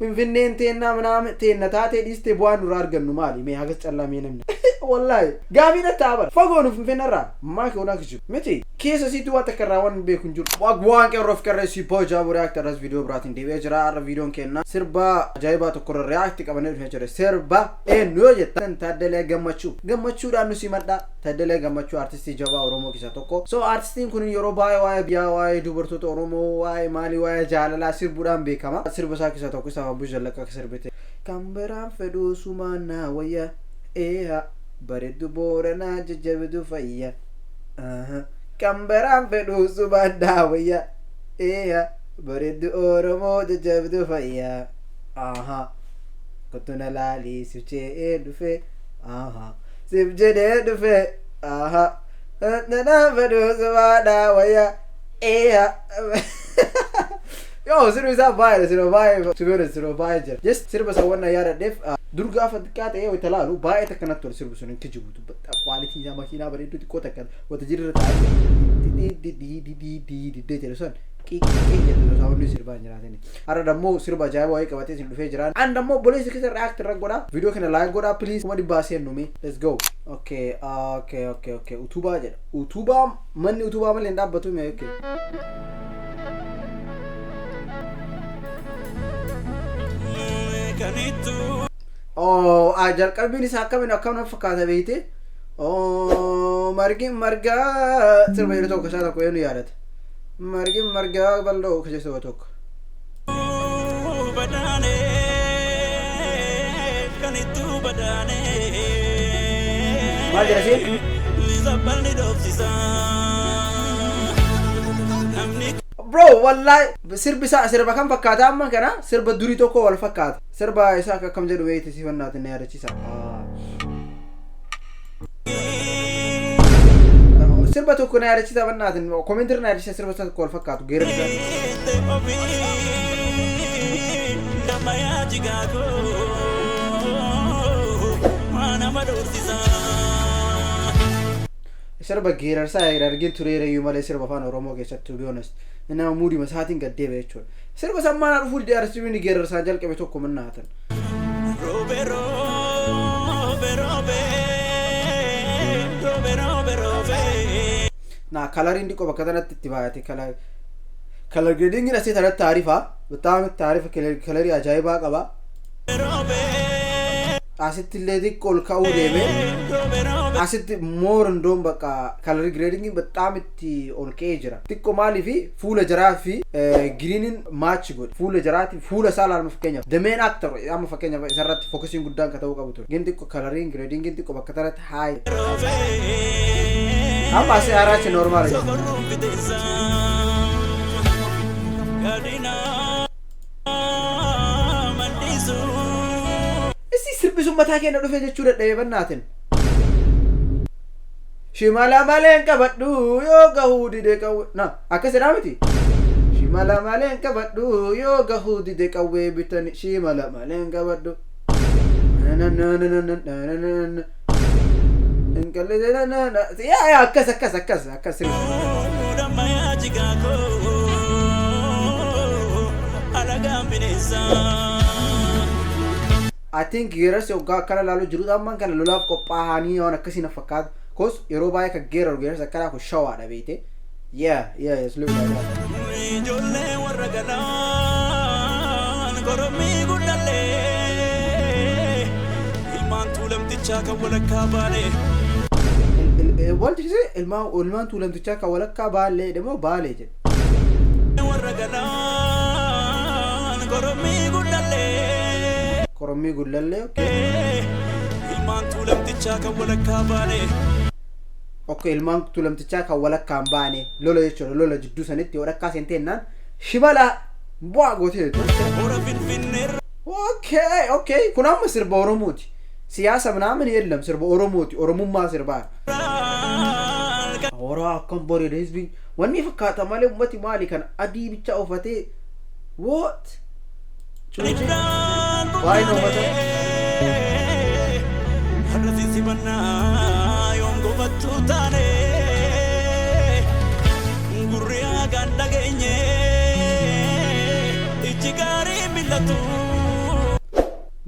finfinneen teennaa manaame teenna taatee dhiistee bu'aan duraa argannu maali mee hagas callamee namni wallahi gaafina taabara fagoonu finfinnarraa maaki ona kijibu miti keessa siitu waa takkarraawwan beekun jiru waan qeerroof qarreessii boojaa bu react arras video biraatiin deebi'ee jira arra videoon kenna sirba ajaa'ibaa tokkorra react qabannee dhufee jira sirba eenyu yoo jettan Tadele Gemechuudhaan nu simadha Tadele Gemechu artistii jabaa Oromoo keessaa tokko so artistiin kun yeroo baay'ee waa'ee biyyaa waa'ee dubartoota Oromoo waa'ee maalii waa'ee jaalalaa sirbuudhaan beekama sirba isaa keessaa tokko isa Abbuu Jallaqaa sirbite kan biraan fedhuu sumaanaa wayya eeha bareeddu booranaa jajjabdu fayya kan biraan fedhuu sumaanaa wayya eeha bareeddu Oromoo jajjabdu fayya kotuna laalii sif jedhee dhufe sif jedhee dhufe biraan fedhuu sumaanaa wayya eeha yo sirbi isaa baay'ee sirba baay'ee to be honest sirba baay'ee jira just sirba sawwanna yaada def durgaa fadqaa ta'ee way talaalu baay'ee takkanatti tol sirbi sun kijibutu quality isaa makiinaa bareedduu xiqqoo takkan wata jirra ta'ee di jedhu sun qiqqii jedhu saawwanni sirbaa jiraatani har'a dammoo sirba ajaa'ibaa waa'ee qabatee sin dhufee jiraan an dammoo boleessi keessa react irra godha video kana like godha please kuma dhibbaa seen numi let's go okay Utubaa jedha Utubaa manni Utubaa malee hin dhaabbatu mee okay ajal qalbiin isaa akkam fakkaata beekte margi margaa sirba jedhu tokko isaa tokko eenyu yaadata margi margaa bal'oo keessa tokko maal jedha siin bro wallahi sirba kan fakkaata amma kana sirba durii tokko wal fakkaata sirba isaa akkam jedhu beekte siifannaatiin na yaadachiisa sirba tokko na yaadachiisa bannaatiin komentir na yaadachiisa sirba tokko wal fakkaatu geera sirba geerarsaa argin tureerayyuu malee sirba afaan Oromoo keessatti to be honest nama muudii masaatiin gaddeebe jechuudha sirba sammaana dhufuu didee arsibiin geerarsaa jalqabe tokko mannaatan na kalariin dhiqoo bakka tanatti itti baay'ate kalar gradingin asii tanatti taarifa bataam taarifa kalarii ajaa'ibaa qaba asitti illee xiqqoo ol ka'uu deeme asitti more ndoon bakka color grading በጣም itti ol ka'ee jira xiqqoo maaliif fuula jaraa fi greenin match godhe fuula jaraati fuula saalaan fakkeenyaaf the main actor amma fakkeenyaaf isarratti focusing guddaan ka ta'uu qabu ture gin xiqqoo coloring grading gin xiqqoo bakka tanatti high amma asii haraachi normal sirbi sun mataa keenya dhufe jechuu dadhabe bannaatin shimala maleen qabadhu yoo gahuu dide qawwe na akkasidhaa miti shimala maleen qabadhu yoo gahuu dide qawwee bitani shimala maleen qabadhu akkas I think geeras yoggaa akkana laaluu jiruudha ammaan kana lolaaf qophaa'anii waan akkasii na fakkaatu kos yeroo baay'ee kan geeraru geeras akkana kun shawaadha beekte yes look like that ijoollee warra galaan koromii guddallee ilmaan tuulamtichaa kan walakkaa baalee wanti isee ilmaan tuulamtichaa kan walakkaa baalee demoo baalee jedhe warra galaan koromii guddallee koromii gullalle ilmaan tuulamtichaa kan walakkaa baane ilmaan tuulamtichaa kan walakkaan baane lola jechuudha lola jidduu sanitti walakkaa seentennaan shibala bu'aa gootee okay kun amma sirba Oromooti siyaasa ምናምን የለም sirba Oromooti Oromummaa sirbaa Har'a akkam bareeda hizbiin wanni fakkaata malee ummati maali kan adii bicha uffatee what why no matter har'a sibanna yongo batutane gurriya ganda genye ichigari milatu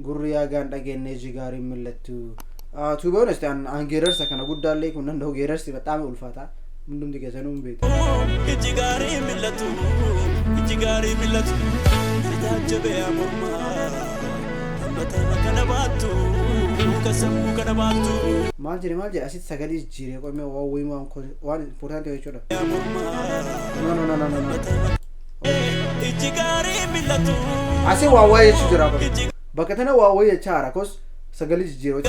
gurriyaa gaan dhageenye jigaari millattu to be honest an geerarsa kana guddaallee kun nan dho geerarsi bataame ulfaata hundumti keessanuu beeku jigaari millattu tajaajebe amorma mata kana baatu kasamu kana baatu maal jire asit sagalee jire qoome waan important yoo jechuudha no jigaari millattu asi waa waa'ee jira bakka tana waa waa'ee chaara kos sagalee jire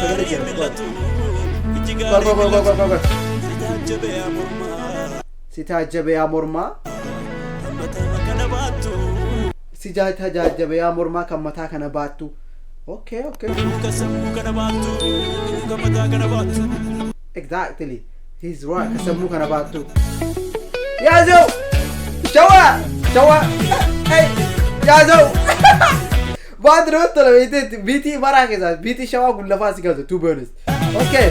sitaajebe amorma tajaajebe amorma kan mataa kana baattu okay kasamu kana baattu kan mataa kana baattu exactly he's right kasamu kana baattu yazo shawa hey yazo badro tala biti mara ke sath biti shawa gullafa sigazo to be honest okay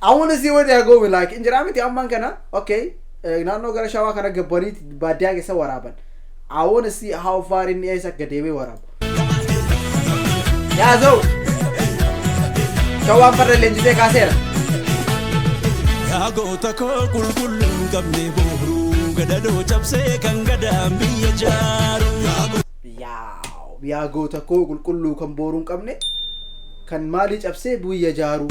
I want to see where they are going like injiramiti amman kana okay naanno gara shawa kana gabbani baadiyaa keessa waraaban I want to see how far in is akademi warab yazo shawa parle lenjite kasera yago tako kulkulu gamne bohru gadado chapse kan gadam biya jaru yago tako kulkulu kan borun qabne kan mali chapse biya jaru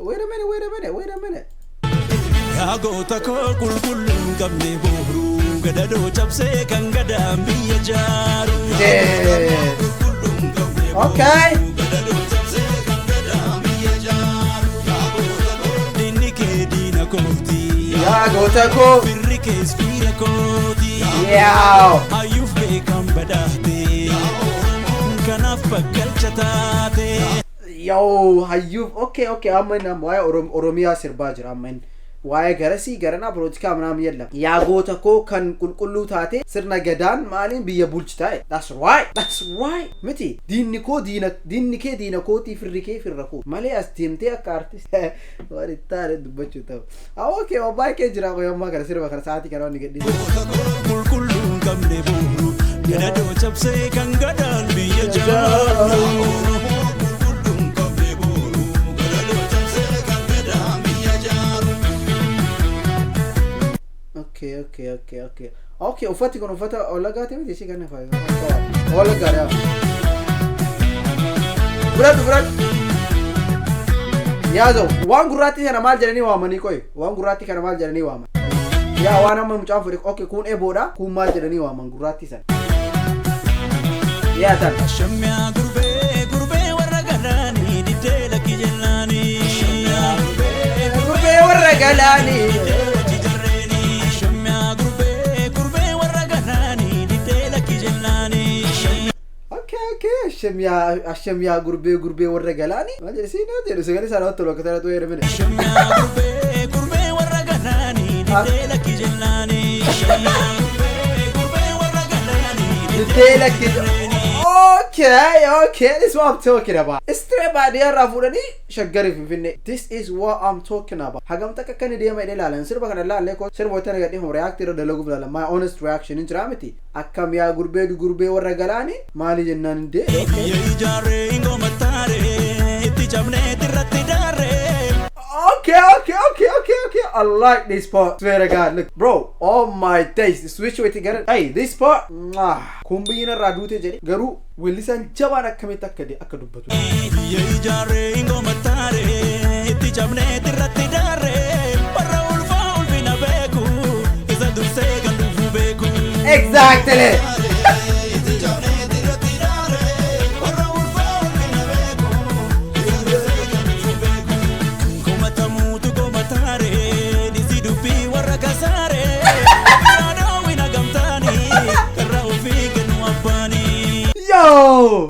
wait a minute yago tako kulkulu gamne bohru gadado chapse kan gadam biya jaru okay yago tako birrike spira kodi ayuf bekam badate kanaf bakalchatate yo hayuf okay amena why oromia sirba jira amen why garasi garana politika manam yellam yago tako kan kulkullu taate sirna gadan malin biya bulchtae that's right miti dinni ke dina ko ti firrike firrako male astimte ak artist wari tare dubachu taw okay wabay ke jira ko yamma gar sirba gar saati kan woni geddi kulkullu kamne buru gadado chapse kan gadan biya jaro okay ufati kono ufata olagate miti si kanne fai olagara burat yazo wan gurati kana mal jarani wa mani koy wan gurati kana mal jarani wa man ya wana mun chafu okay kun e boda kun mal jarani wa man gurati san ya tan shamya gurbe waragalani ditela kijellani gurbe waragalani ashamiya gurbe warra galani maje sina de segale sara to lokata to yere mene ashamiya gurbe warra galani ditela kijellani ashamiya gurbe warra galani ditela kijellani okay this is what I'm talking about straight by the rafurani shaggari finne this is what I'm talking about hagam taka kan de ma ilalan sirba kan laale ko sirba tana gadi hum react ro dalagu bala my honest reaction in dramati akkam ya gurbe warra galani mali jennan de jare ingo matare itti jamne irratti dare okay I like this part swear to God look bro oh my days switch way together hey this part kumbina radute jeri garu wilisan jaban akkamita akkade akadubatu jare ingo matare itti jamne irratti dare barra ulfa ulbina beku iza dulce gandu beku exactly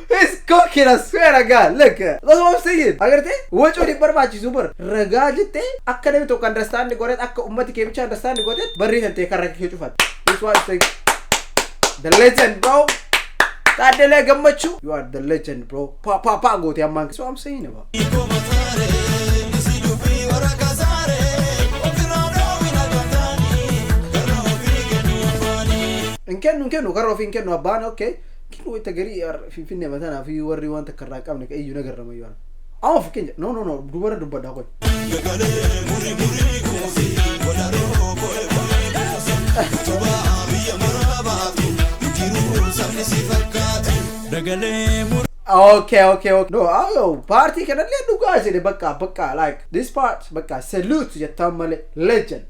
he's cooking, I swear to God. Look, that's what I'm saying. Agarte, watch what he barbachi super. Regajite, academy to understand the goret, akka ummati ke bicha understand the goret. Barri hante karrak ke chufat. This one is like the legend, bro. Tadele Gemechu, you are the legend, bro. Pa go to among. That's what I'm saying about. Inkenu karro finkenu abana, okay. kilo itti garii finfinnee matanaa fi warri waan takka irraa qabne ka iyyuu nagarrama yoo amma fakkeenya no dubara dubbadhaa qoy okay no party kana le dugaa jide bakka like this part bakka salute jettam male legend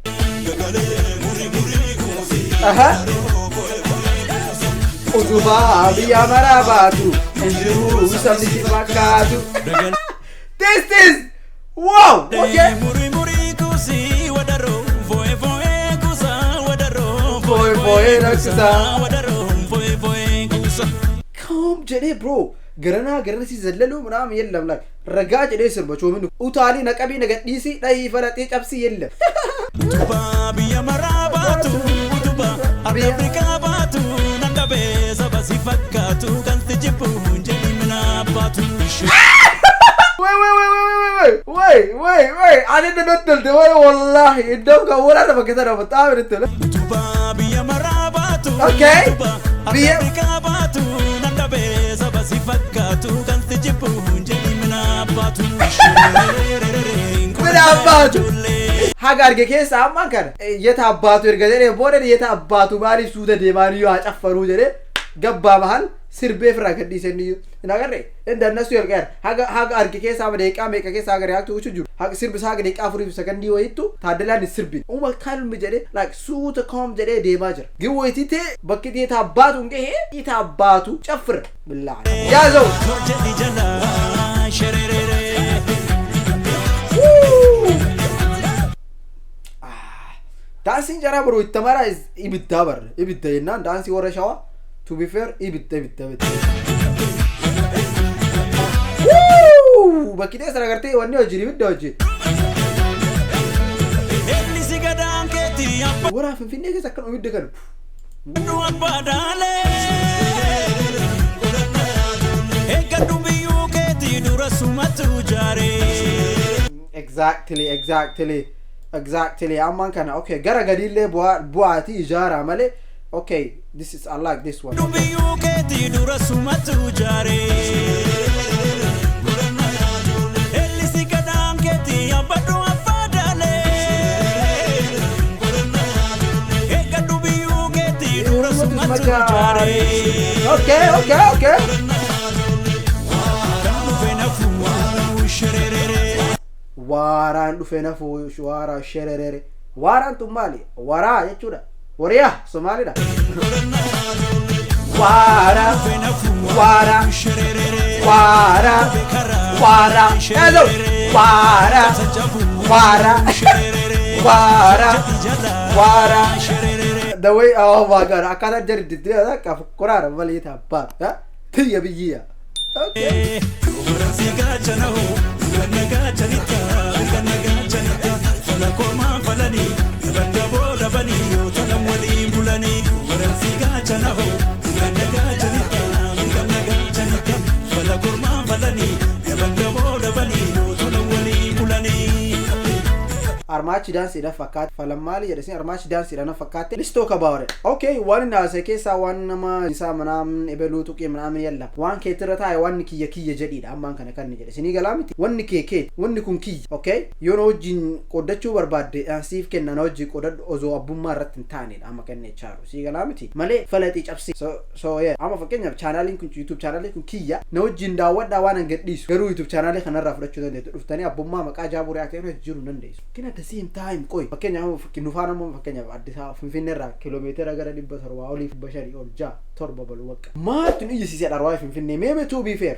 Utubaa biya marabatu enjiru sabni fakatu this is wow okay come jede bro garana si zallalu manam yellam like raga jede sirba choomin utali naqabi nagadisi dai falati cabsi yellam Utubaa biya marabatu Utubaa Afrika batu nangabe sabasi fakatu kan tijibu jeli manabatu wait I didn't know the way wallahi indonga wala na bakita bataw nito Utubaa biya marabatu okay biya Afrika batu nangabe sabasi fakatu kan tijibu jeli manabatu haga arge keessa amman kana yeta abbatu ergadere boode yeta abbatu bali suuta deemani yoo acaffaru jedhe gabba mahal sirbe fira gadhiisanii nagarre inda nasu ergar haga arge keessa deeqa meeqa keessa haga react uchu jiru haga sirbi haga deeqa 4 second wayitu Tadele sirbi uma kalmi jedhe like suuta kom jedhe deema jira giwoytite bakki yeta abbatu ngehe yeta abbatu caffir billahi yazo dancing jara bro itamara is ibidda yenna dancing wara shawa to be fair ibidda woo bakide sara garte wanne hojiri ibidda hoji elli sigadan keti wara finfinne ke sakkan ibidda kan nu abadale ekadu biyu keti durasumatu jare exactly amman kana okay gara gadille buati ijara male okay this is I like this one okay waran dufena fu shwara sherere waran tumali wara jechuudha wariya somalida wara hello wara the way oh my god akada jaridi ka qurara walita ba tiya biya okay armachi dance ida fakat falamali ya desin armachi dance ida na fakat let's talk about it okay one na se kesa one ma isa manam ebelu tuqi manam yalla one ke tirata one kiya jadida amman kana kan jede sini galamiti one ke one kun ki okay you know jin qodachu barbade asif kenna no ji qodad ozo abumma ratin tani amma kan ne charo si galamiti male falati chapsi so yeah amma fakenya channel kun YouTube channel kun kiya no jin da wada wana gaddisu garu YouTube channel kana rafudachu de duftani abumma maka jaburi akene jiru nan de kina the same time koi fakenya nufana mo fakenya adda finfinnera kilometer gara dibba torwa oli bashari olja torba balwak ma tun iji si darwa finfinne meme to be fair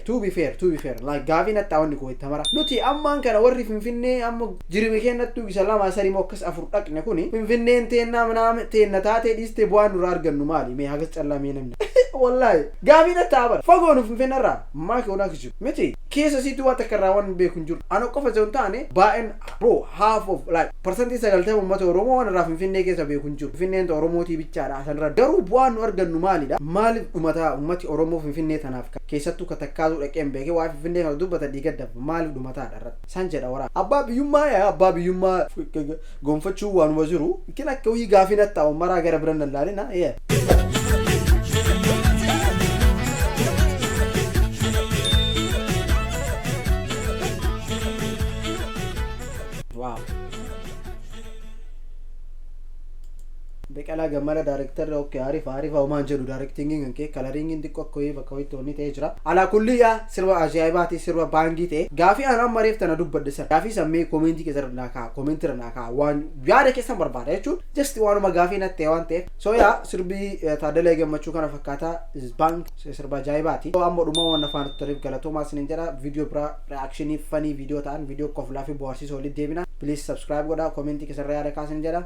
like gavina tawni ko tamara nuti amman kana warri finfinne amma jirime kenatu salama sari mokas afur dak ne kuni finfinne tenna manam tenna tate diste buan rar gannu mali me hagas challa me namne wallahi gavina tabar fagoonu finfinnera ma ko na kichu meti kesa situ wata karawan be kunjur ano ko fa zontane baen bro half of like percentage sagalta ummat oromo wana rafin finne kesa be kunjur finne to oromo ti bichara san daru buan organ numali da mal ummati oromo finne tanafka keessattu katakkazu daqem beke wa finne ha dubata digadda mal dumata darat sanje da wara abba biyumma gonfachu wan waziru kina ko yi gafina ta umara gara branna lalina Beqalaa gammala director okay Arif Oman jedhu directingin kan kee coloringin xiqqoo akka wayii bakka wayitti onni ta'ee jira. Alaa kulli yaa sirba ajaa'ibaati sirba baangii ta'e gaafii anaan mareef tana dubbadde san gaafii sammee koomentii keessa irraa kaa koomentii irraa kaa waan yaada keessan barbaada jechuun just waanuma gaafii natti waan ta'eef so yaa sirbii Tadele Gemechu kana fakkaata bank sirba ajaa'ibaati. Amma dhuma waan afaan turiif galatoomaa isiniin jedha video bira reactionii funny video ta'an video koflaa fi bohaarsiisoo walitti deebina please subscribe godhaa koomentii keessa irraa yaada kaasin jedha.